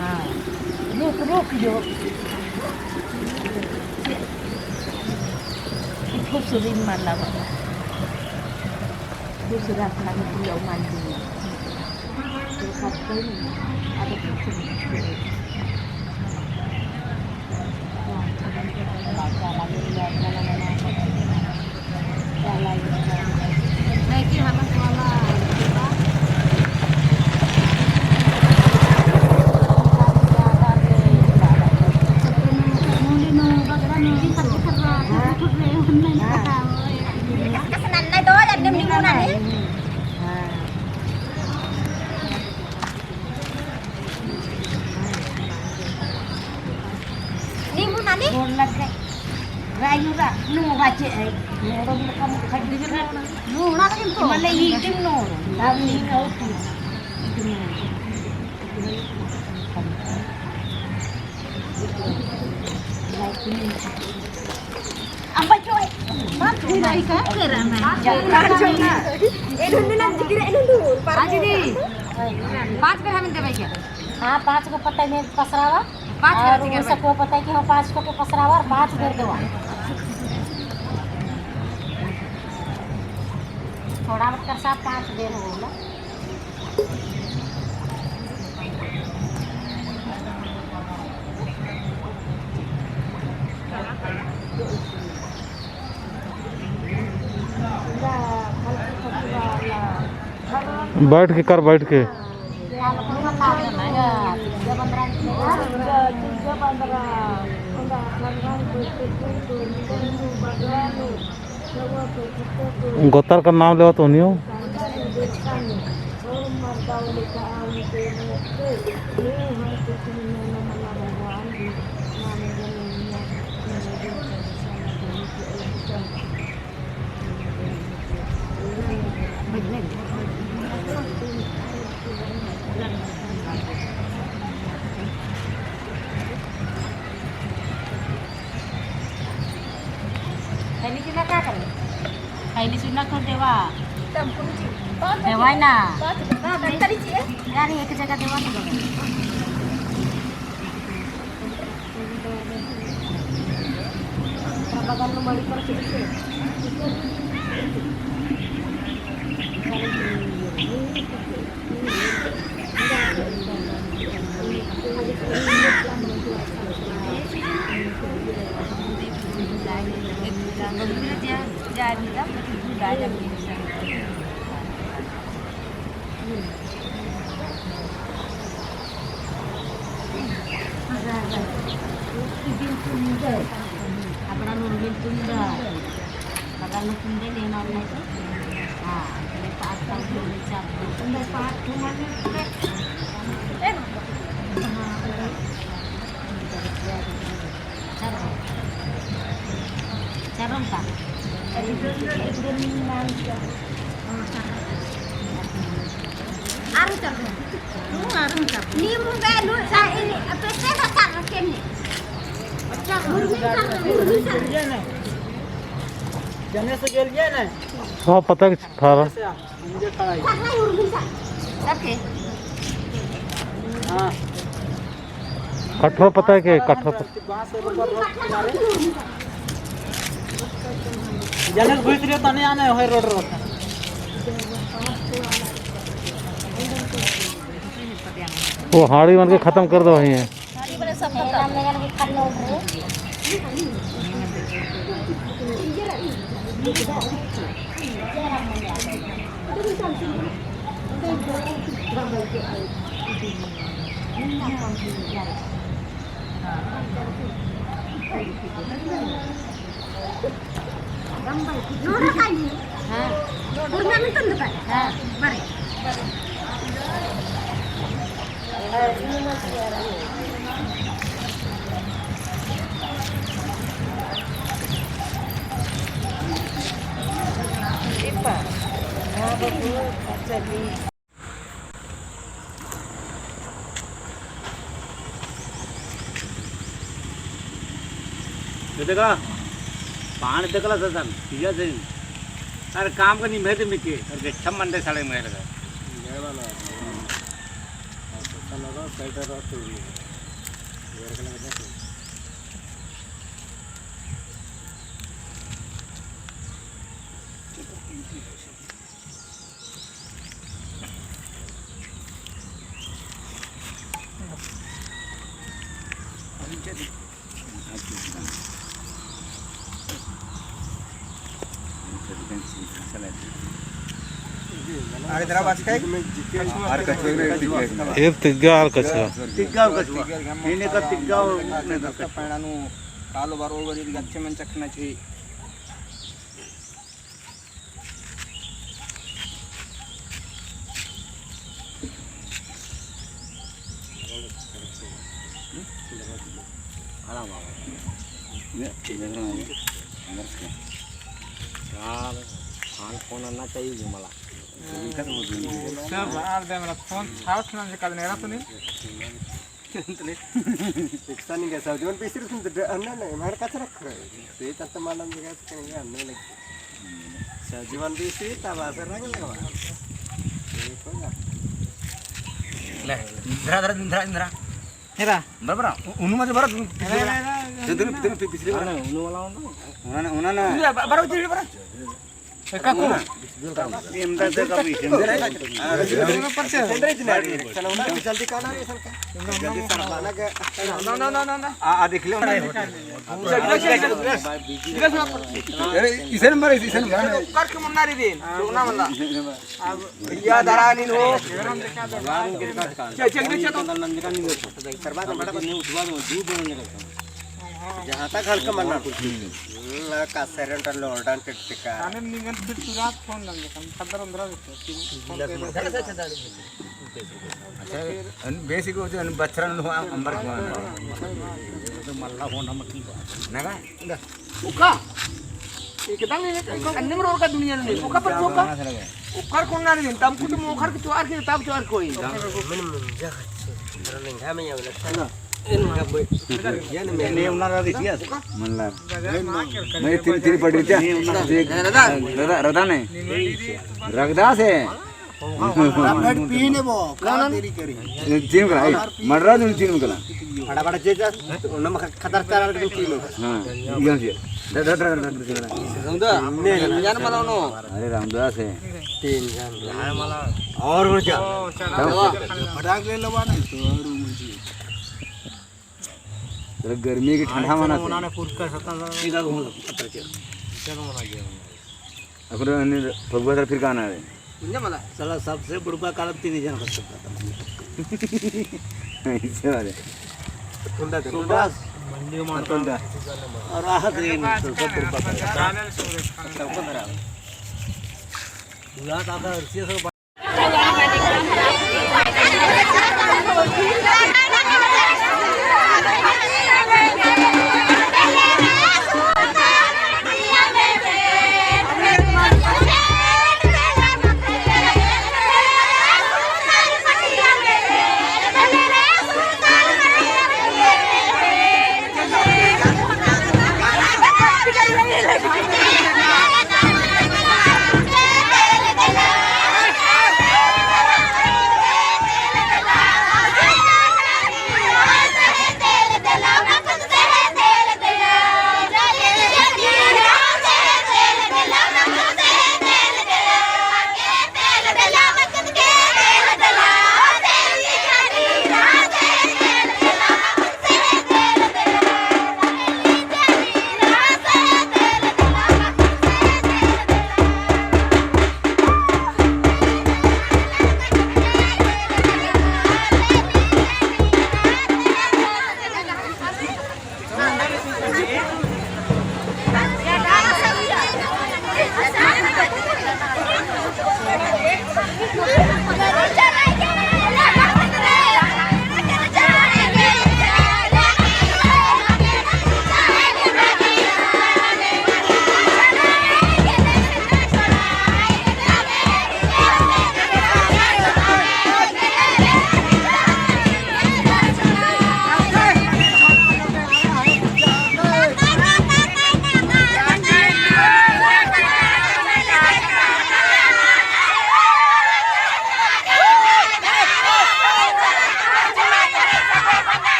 हाँ रुक रुक जो खूबसूरत माला बाबा खूबसूरत lagi beliau mandi dekat ini ada kubur lagi habang kuala Rayu ra, nu baca ai. Orang kamu kaji ra. Nu nak itu. Malai itu nu. Tapi ni kau tu. Itu nu. Apa cuy? Bantu lagi kan? Kerana. Jangan jangan. Ini nanti kira ini dulu. Aja di. 5 पे हमें देवे क्या? हाँ 5 को पता है पसरावा 5 और सबको पता है कि हम 5 को पसरावा और 5 कर देवा थोड़ा मत कर साथ 5 देर होगा बैठ के कर बैठ के गोतार का नाम लेवा तो नहीं हो ini kita kan ini sunnah kan dewa dewa na tadi sih ya dari ke jaga dewa tuh bagan lu balik pergi jadi kan sudah ada bisa apa nungguin tunda kalau tunda dia namanya itu ah ini pas tahu dicap tunda pas cuma Carong tak? Arung carong. Lu arung carong. Ni mungkin lu saya ini apa saya tak makan ni. जाने से गेल ये ना हाँ पता है थारा मुझे खड़ा है ओके हां कठोर पता है कि कठोर वहां से ऊपर रोड किनारे जाने के भीतर तो नहीं आने है रोड रोड वो हाड़ी बन के खत्म कर दो वहीं है देखा पान देखला ससन पिया से अरे काम का नहीं मेहते मिके अरे छम मंडे साड़े में लगा एक तिग्गा और कछुआ तिग्गा और कछुआ इन्हें का तिग्गा और पैणानु कालो बरोबर ఇది గచ్చమని చక్కనచి आराम बाबा ये देखना है अंदर से यार खान फोन आना चाहिए मला सब आर दे मेरा फोन छावत ना जे काल नेरा तो नहीं एकसानी गेसा जोन पेसिर सुन दे अन्ना नाही मार का रख ते तत मालम जगह के अन्ने लग सजीवन बेसी तब असर रंग लगा ले इंद्रा इंद्रा इंद्रा हेरा बराबर उन्नु मध्ये बरं तुम्ही पिछली बार उन्नु वाला उन्हाने बरं तिकडे बरं काकू एमदा ते का भी जल्दी काना रे सन का जल्दी सरबाना के आ देख ले इसन मरे इसन गाने कर के मन्नारी दिन सोना मला या दरानी हो सरबाना बड़ा नहीं उठवा दो दू बोलने का जहां तक हल्का मन्ना का सेरेंटर लोर्डन टिका आने निगन फिर तुरंत फोन लग गया खतर अंदर बेसिक हो जो बचरन हो अंबर को तो मल्ला फोन हम की नगा उका एकदम ini अन्य में और का दुनिया नहीं उका पर उका उकर कौन ना नहीं तम कुछ मोखर के चुआर के तब चुआर कोई मन जा रंगा में या लक्षण ने उन्हारा दिसिया मल्ला मैं तीन पड़ी थी रदा नहीं रगदा से पीने वो का देरी करी तीन करा मडरा दिन तीन करा बड़ा बड़ा जे नमक खतर चार के किलो हां ये जी ने जान मलानो अरे रामदास है तीन जान मला और ऊर्जा फटाक ले लवा नहीं तो और ऊर्जा जरा गर्मी की ठंडा माना उन्होंने पुरस्कार सता सीधा घूम पत्र के चलो मना गया अगर अन्य भगवान फिर गाना है मुझे मला साला सबसे बुढ़वा काल 3 जन कर सकता ऐसे वाले कुंडा मंडी मान कुंडा और राहत रे सब बुढ़वा चैनल सूरज पूरा दादा अर्सी सब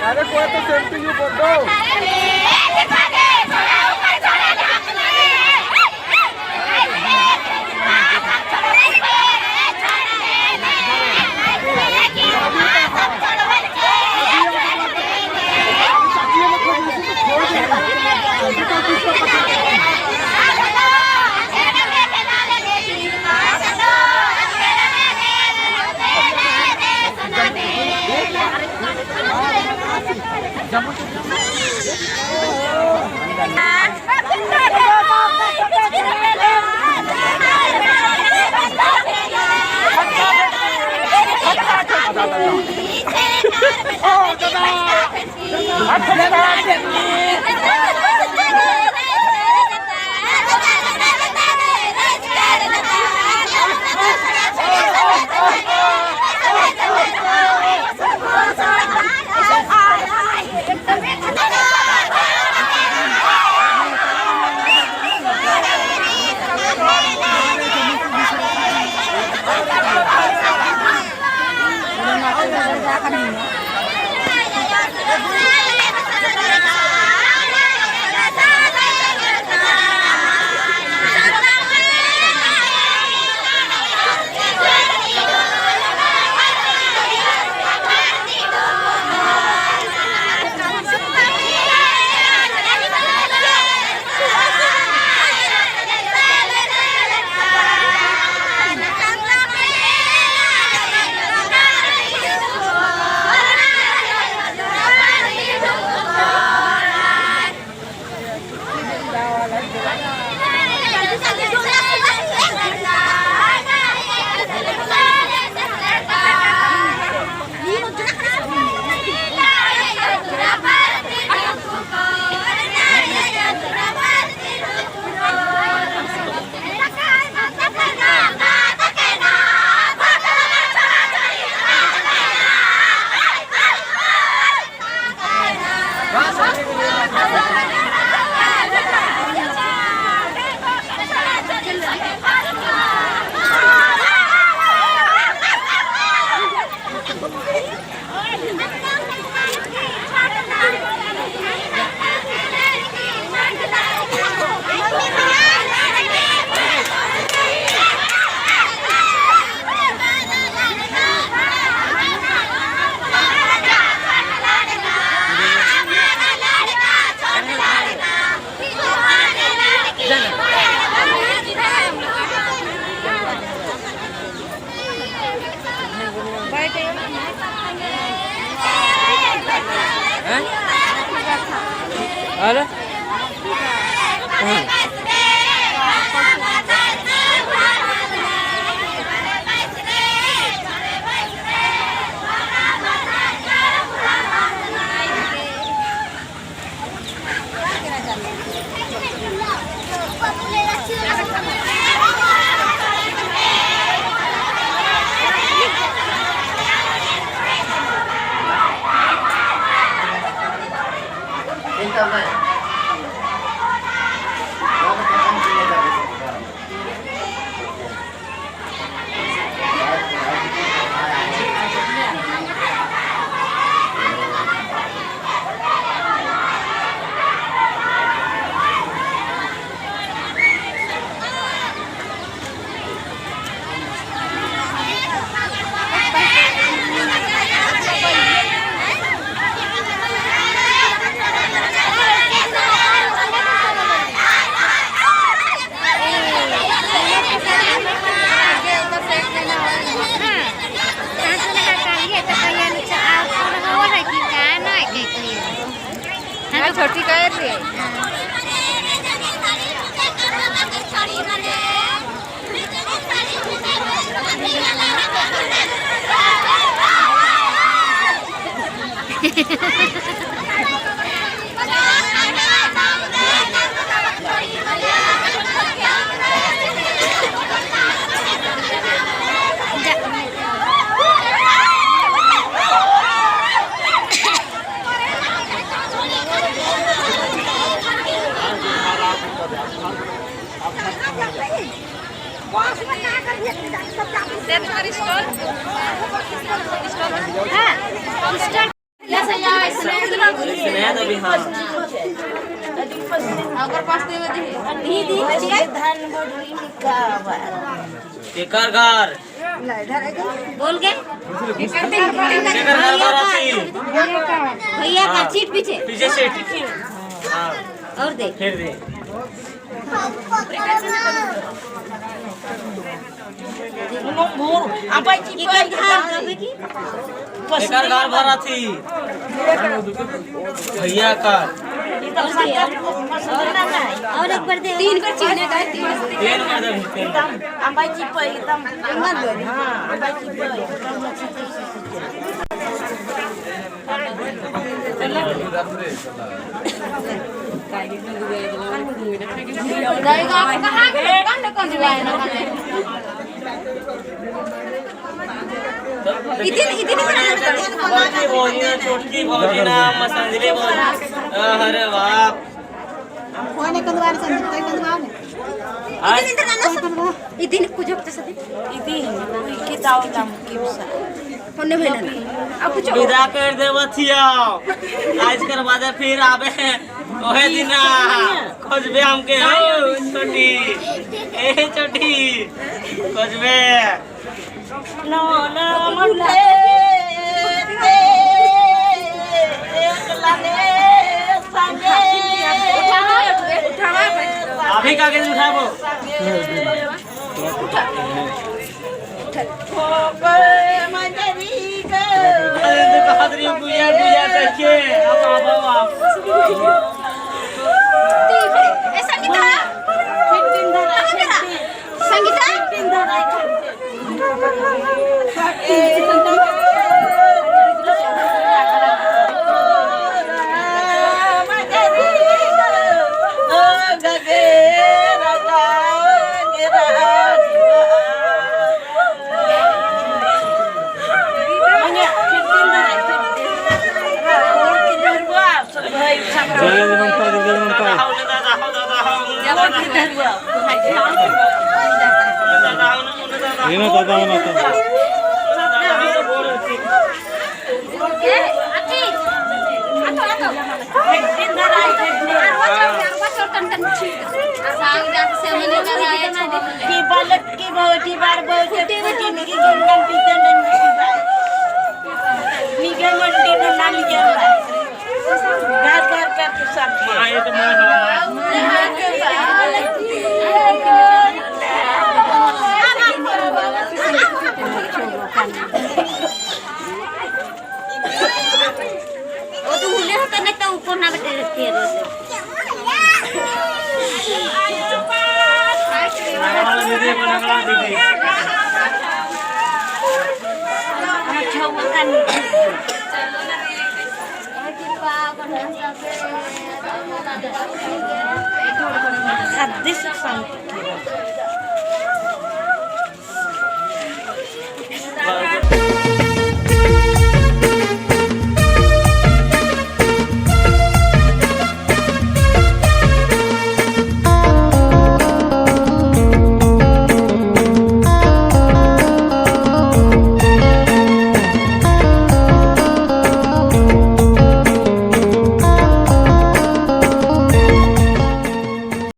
अरे कोई तो सेफ्टी यू बोल दो अगर पास्ते में दी केकर घर बोल के भैया का सीट पीछे पीछे से और दे फिर दे केकर घर भरा थी भैया का और एक बार दे तीन कर चीने का तीन मदद अंबाई चिप एकदम मत बोल हां अंबाई चिप जाएगा कहां के कौन जाए ना इतनी बड़ी भोजना छोटी भोजना मसंजरी भोजना अरे वाह कोने कंदवार संजय कंदवार इतनी कुछ हफ्ते से इतनी किताब नाम की होने भेला अब कुछ विदा कर देवथिया आज कर बाद फिर आवे ओहे दिना खोजबे हमके हो छोटी ए छोटी खोजबे नो नो मुले एक लाने संगे अभी कागज उठाबो अरे देखो हादरी गुया गुया करके अब आप Ini tata mana Hadis